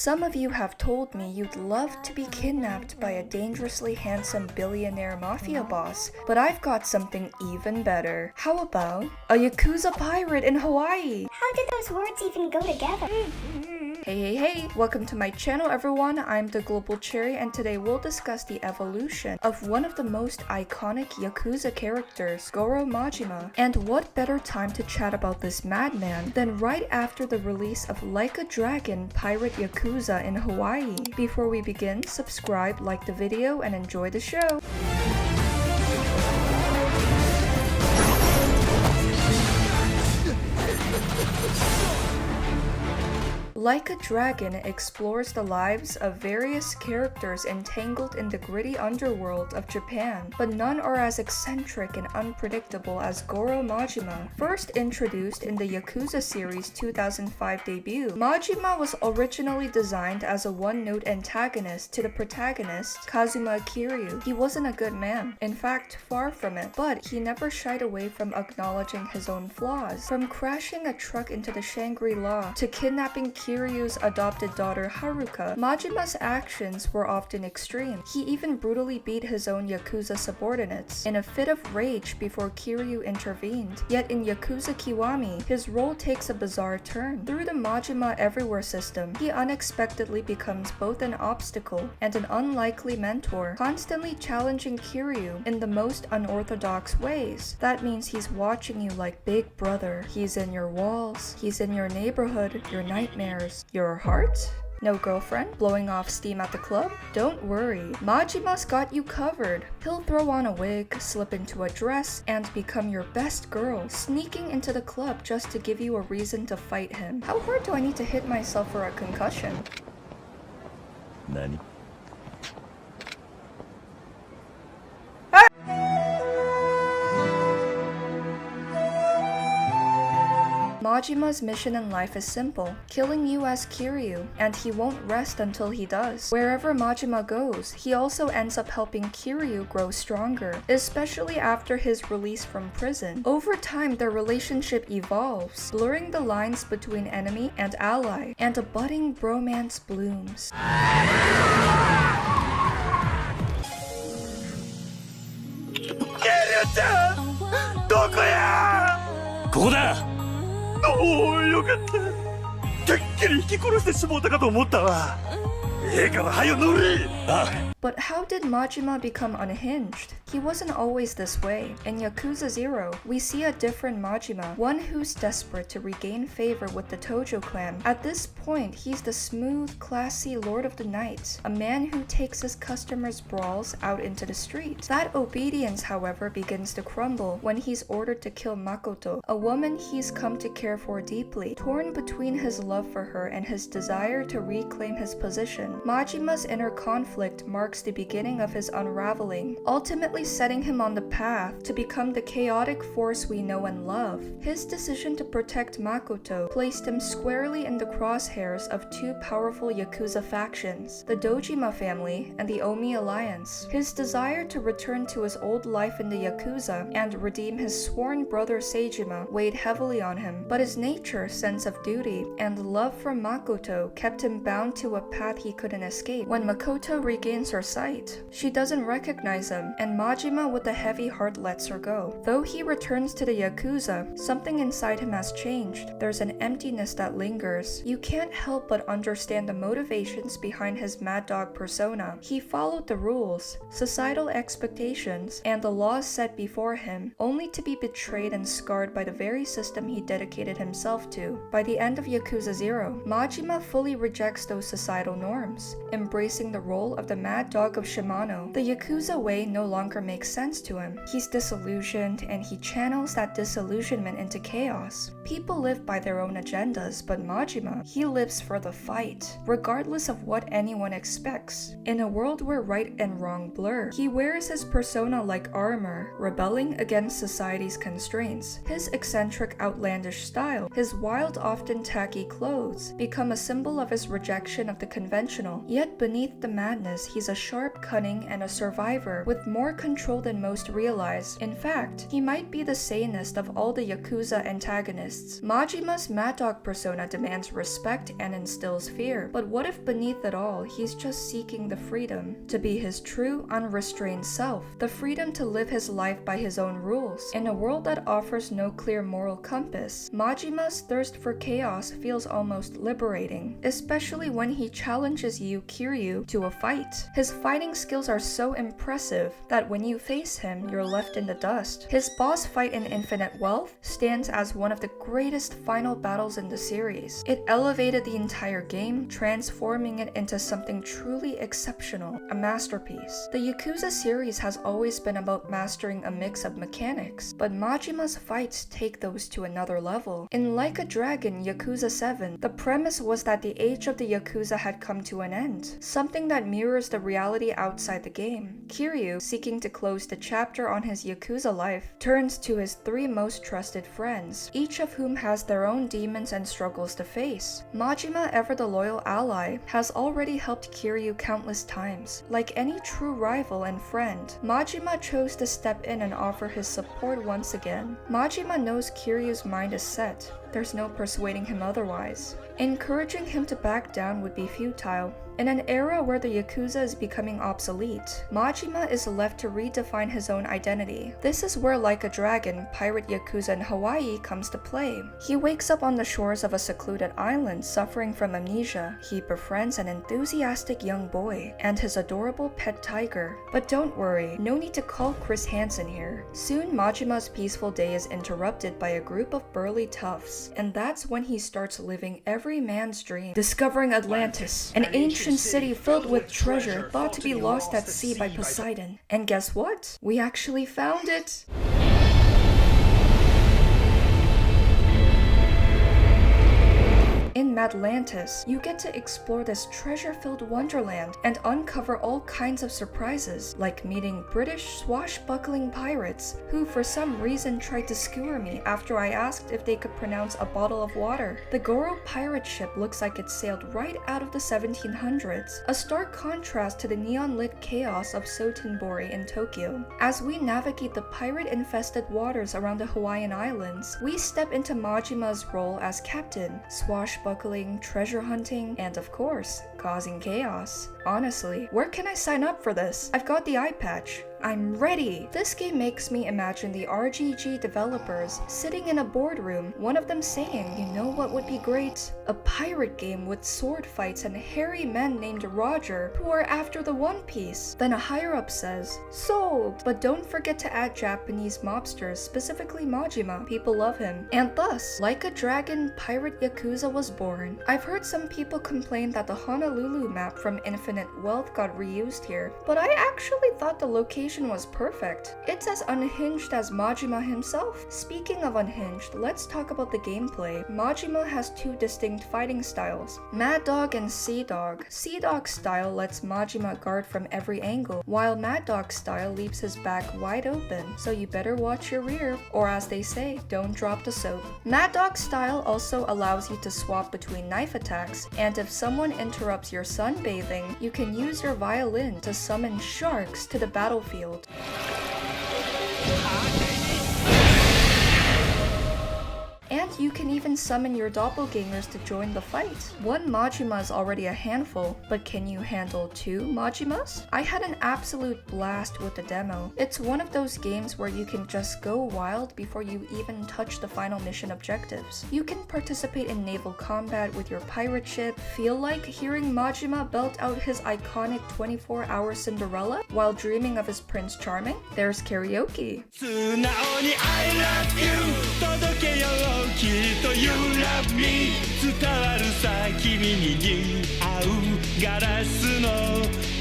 Some of you have told me you'd love to be kidnapped by a dangerously handsome billionaire mafia boss, but I've got something even better. How about a Yakuza pirate in Hawaii? How did those words even go together? Hey, welcome to my channel everyone, I'm the Global Cherry and today we'll discuss the evolution of one of the most iconic Yakuza characters, Goro Majima. And what better time to chat about this madman than right after the release of Like a Dragon Pirate Yakuza in Hawaii. Before we begin, subscribe, like the video, and enjoy the show! Like a Dragon explores the lives of various characters entangled in the gritty underworld of Japan, but none are as eccentric and unpredictable as Goro Majima. First introduced in the Yakuza series' 2005 debut, Majima was originally designed as a one-note antagonist to the protagonist, Kazuma Kiryu. He wasn't a good man, in fact, far from it, but he never shied away from acknowledging his own flaws. From crashing a truck into the Shangri-La to kidnapping Kiryu's adopted daughter Haruka, Majima's actions were often extreme. He even brutally beat his own Yakuza subordinates in a fit of rage before Kiryu intervened. Yet in Yakuza Kiwami, his role takes a bizarre turn. Through the Majima Everywhere system, he unexpectedly becomes both an obstacle and an unlikely mentor, constantly challenging Kiryu in the most unorthodox ways. That means he's watching you like Big Brother. He's in your walls, he's in your neighborhood, your nightmares. Your heart? No girlfriend? Blowing off steam at the club? Don't worry, Majima's got you covered. He'll throw on a wig, slip into a dress, and become your best girl, sneaking into the club just to give you a reason to fight him. How hard do I need to hit myself for a concussion? Nani? Majima's mission in life is simple, killing you as Kiryu, and he won't rest until he does. Wherever Majima goes, he also ends up helping Kiryu grow stronger, especially after his release from prison. Over time, their relationship evolves, blurring the lines between enemy and ally, and a budding bromance blooms. おお、よかった。てっきり引き殺してしもうたかと思ったわ。ええからはよ乗れ。But how did Majima become unhinged? He wasn't always this way. In Yakuza 0, we see a different Majima, one who's desperate to regain favor with the Tojo clan. At this point, he's the smooth, classy Lord of the Night, a man who takes his customers' brawls out into the street. That obedience, however, begins to crumble when he's ordered to kill Makoto, a woman he's come to care for deeply. Torn between his love for her and his desire to reclaim his position, Majima's inner conflict marks the beginning of his unraveling, ultimately setting him on the path to become the chaotic force we know and love. His decision to protect Makoto placed him squarely in the crosshairs of two powerful Yakuza factions, the Dojima family and the Omi Alliance. His desire to return to his old life in the Yakuza and redeem his sworn brother Seijima weighed heavily on him, but his nature, sense of duty, and love for Makoto kept him bound to a path he couldn't escape. When Makoto regains her sight, she doesn't recognize him, and Majima with a heavy heart lets her go. Though he returns to the Yakuza, something inside him has changed. There's an emptiness that lingers. You can't help but understand the motivations behind his mad dog persona. He followed the rules, societal expectations, and the laws set before him, only to be betrayed and scarred by the very system he dedicated himself to. By the end of Yakuza 0, Majima fully rejects those societal norms, embracing the role of the mad dog of Shimano. The Yakuza way no longer makes sense to him. He's disillusioned and he channels that disillusionment into chaos. People live by their own agendas, but Majima, he lives for the fight, regardless of what anyone expects. In a world where right and wrong blur, he wears his persona like armor, rebelling against society's constraints. His eccentric, outlandish style, his wild, often tacky clothes, become a symbol of his rejection of the conventional. Yet beneath the madness, he's a sharp, cunning, and a survivor with more control than most realize. In fact, he might be the sanest of all the Yakuza antagonists. Majima's Mad Dog persona demands respect and instills fear, but what if beneath it all, he's just seeking the freedom to be his true, unrestrained self, the freedom to live his life by his own rules. In a world that offers no clear moral compass, Majima's thirst for chaos feels almost liberating, especially when he challenges you, Kiryu, to a fight. His fighting skills are so impressive that when you face him, you're left in the dust. His boss fight in Infinite Wealth stands as one of the greatest final battles in the series. It elevated the entire game, transforming it into something truly exceptional, a masterpiece. The Yakuza series has always been about mastering a mix of mechanics, but Majima's fights take those to another level. In Like a Dragon Yakuza 7, the premise was that the age of the Yakuza had come to an end, something that mirrors the reality outside the game. Kiryu, seeking to close the chapter on his Yakuza life, turns to his three most trusted friends, each of whom has their own demons and struggles to face. Majima, ever the loyal ally, has already helped Kiryu countless times. Like any true rival and friend, Majima chose to step in and offer his support once again. Majima knows Kiryu's mind is set. There's no persuading him otherwise. Encouraging him to back down would be futile. In an era where the Yakuza is becoming obsolete, Majima is left to redefine his own identity. This is where Like a Dragon, Pirate Yakuza in Hawaii comes to play. He wakes up on the shores of a secluded island suffering from amnesia. He befriends an enthusiastic young boy and his adorable pet tiger. But don't worry, no need to call Chris Hansen here. Soon Majima's peaceful day is interrupted by a group of burly toughs, and that's when he starts living every man's dream, discovering Atlantis, an ancient city filled with treasure thought to be lost at sea by Poseidon. And guess what? We actually found it! In Madlantis, you get to explore this treasure-filled wonderland and uncover all kinds of surprises, like meeting British swashbuckling pirates who for some reason tried to skewer me after I asked if they could pronounce a bottle of water. The Goro pirate ship looks like it sailed right out of the 1700s, a stark contrast to the neon-lit chaos of Sotenbori in Tokyo. As we navigate the pirate-infested waters around the Hawaiian Islands, we step into Majima's role as captain, swashbuckling, treasure hunting, and of course, causing chaos. Honestly, where can I sign up for this? I've got the eye patch. I'm ready! This game makes me imagine the RGG developers sitting in a boardroom, one of them saying, you know what would be great? A pirate game with sword fights and hairy men named Roger who are after the One Piece. Then a higher-up says, sold! But don't forget to add Japanese mobsters, specifically Majima. People love him. And thus, Like a Dragon, Pirate Yakuza was born. I've heard some people complain that the Honolulu map from Infinite Wealth got reused here, but I actually thought the location was perfect. It's as unhinged as Majima himself. Speaking of unhinged, let's talk about the gameplay. Majima has two distinct fighting styles, Mad Dog and Sea Dog. Sea Dog style lets Majima guard from every angle, while Mad Dog style leaves his back wide open, so you better watch your rear, or as they say, don't drop the soap. Mad Dog style also allows you to swap between knife attacks, and if someone interrupts your sunbathing, you can use your violin to summon sharks to the battlefield. And you can even summon your doppelgangers to join the fight. One Majima is already a handful, but can you handle two Majimas? I had an absolute blast with the demo. It's one of those games where you can just go wild before you even touch the final mission objectives. You can participate in naval combat with your pirate ship, feel like hearing Majima belt out his iconic 24-hour Cinderella while dreaming of his Prince Charming. There's karaoke. 素直に I love you 届けようきっと You love me 伝わるさ君に似合うガラスの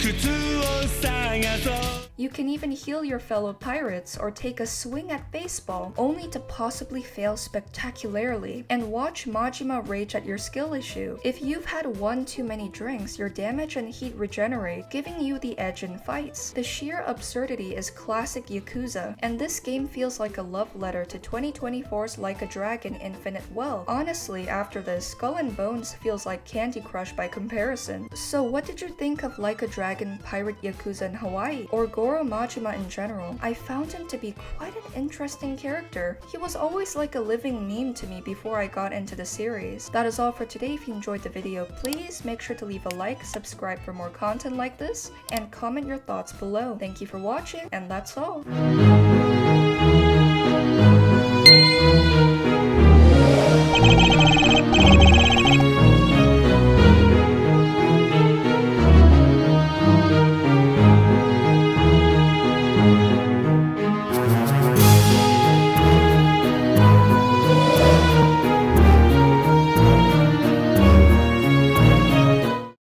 靴を探そう You can even heal your fellow pirates or take a swing at baseball, only to possibly fail spectacularly, and watch Majima rage at your skill issue. If you've had one too many drinks, your damage and heat regenerate, giving you the edge in fights. The sheer absurdity is classic Yakuza, and this game feels like a love letter to 2024's Like a Dragon Infinite Wealth. Honestly, after this, Skull and Bones feels like Candy Crush by comparison. So what did you think of Like a Dragon Pirate Yakuza in Hawaii, or Goro Goro Majima in general, I found him to be quite an interesting character. He was always like a living meme to me before I got into the series. That is all for today. If you enjoyed the video, please make sure to leave a like, subscribe for more content like this, and comment your thoughts below. Thank you for watching, and that's all.